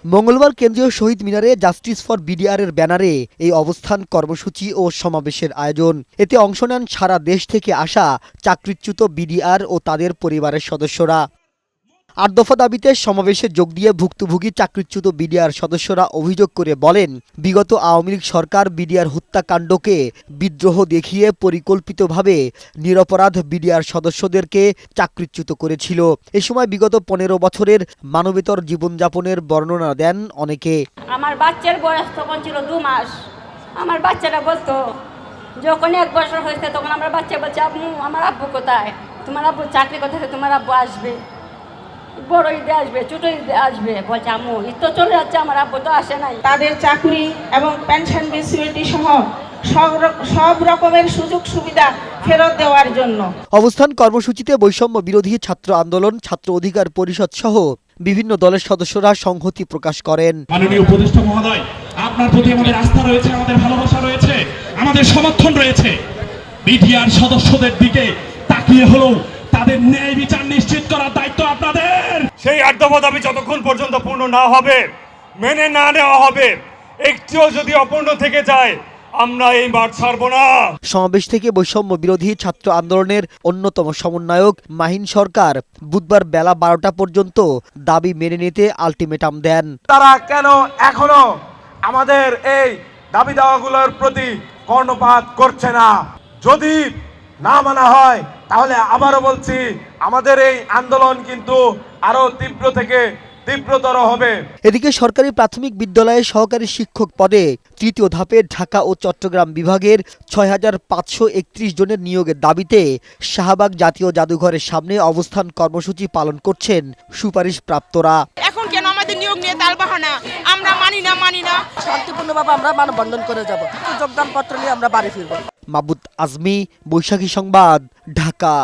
মঙ্গলবার কেন্দ্রীয় শহীদ মিনারে জাস্টিস ফর বিডিআরের ব্যানারে এই অবস্থান কর্মসূচি ও সমাবেশের আয়োজন। এতে অংশ নেন সারা দেশ থেকে আসা চাকরিচ্যুত বিডিআর ও তাদের পরিবারের সদস্যরা। ৮ দফা দাবিতে সমাবেশে যোগ দিয়ে ভুক্তভোগী চাকরিচ্যুত বিডিআর সদস্যরা অভিযোগ করে বলেন, বিগত আওয়ামী লীগ সরকার বিডিআর হত্যাকাণ্ডকে বিদ্রোহ দেখিয়ে পরিকল্পিতভাবে নিরপরাধ বিডিআর সদস্যদেরকে চাকরিচ্যুত করেছিল। এ সময় বিগত ১৫ বছরের মানবেতর জীবনযাপনের বর্ণনা দেন অনেকে। আমার বাচ্চার বয়স তখন ছিল 2 মাস। আমার বাচ্চাটা বলতো, যখন 1 বছর হয়েছে তখন আমার বাচ্চা বলছে, আম্মু আমার আব্বু কোথায়? তোমার আব্বু চাকরি কোথায়? তোমার আব্বু আসবে, বড় ঈদে আসবে, ছোট ঈদে আসবে। বলছে আম্মু ঈদ তো চলে যাচ্ছে, আমার আব্বু তো আসে নাই। তাদের চাকরি এবং পেনশন গ্র্যাচুইটি সহ সব রকমের সুযোগ সুবিধা ফেরত দেওয়ার জন্য অবস্থান কর্মসূচিতে বৈষম্য বিরোধী ছাত্র আন্দোলন, ছাত্র অধিকার পরিষদ সহ বিভিন্ন দলের সদস্যরা সংহতি প্রকাশ করেন। মাননীয় উপদেষ্টা মহোদয়, আপনার প্রতি আমাদের আস্থা রয়েছে, আমাদের ভালোবাসা রয়েছে, আমাদের সমর্থন রয়েছে। বিডিআর সদস্যদের দিকে তাকিয়ে হলো তাদের ন্যায় বিচার নিশ্চিত করার দায়িত্ব আপনাদের। সেই ৮ দফা দাবি যতক্ষণ পর্যন্ত পূর্ণ না হবে, মেনে না নেওয়া হবে, একটিও যদি অপূর্ণ থেকে যায়, আমরা এই মাঠ ছাড়ব না। সমাবেশ থেকে বৈষম্য বিরোধী ছাত্র আন্দোলনের অন্যতম সমন্বয়ক মাহিন সরকার বুধবার বেলা ১২টা পর্যন্ত দাবি মেনে নিতে আলটিমেটাম দেন। তারা কেন এখনো আমাদের এই দাবি দাওয়াগুলোর প্রতি কর্ণপাত করছে না? যদি না মানা হয় তাহলে আবারও বলছি, আমাদের এই আন্দোলন কিন্তু আরো তীব্র থেকে তীব্রতর হবে। এদিকে সরকারি প্রাথমিক বিদ্যালয়ে সহকারী শিক্ষক পদে তৃতীয় ধাপে ঢাকা ও চট্টগ্রাম বিভাগের ৬,৫৩১ জনের নিয়োগের দাবিতে শাহবাগ জাতীয় জাদুঘরের সামনে অবস্থান কর্মসূচি পালন করছেন সুপারিশপ্রাপ্তরা। এখন কেন আমাদের নিয়োগ নিয়ে তালবাহানা? আমরা মানি না। শান্তিপূর্ণভাবে আমরা মানববন্ধন করে যাব, যোগদান পত্র নিয়ে আমরা বাড়ি ফিরব। মাহবুব আজমি, বৈশাখী সংবাদ, ঢাকা।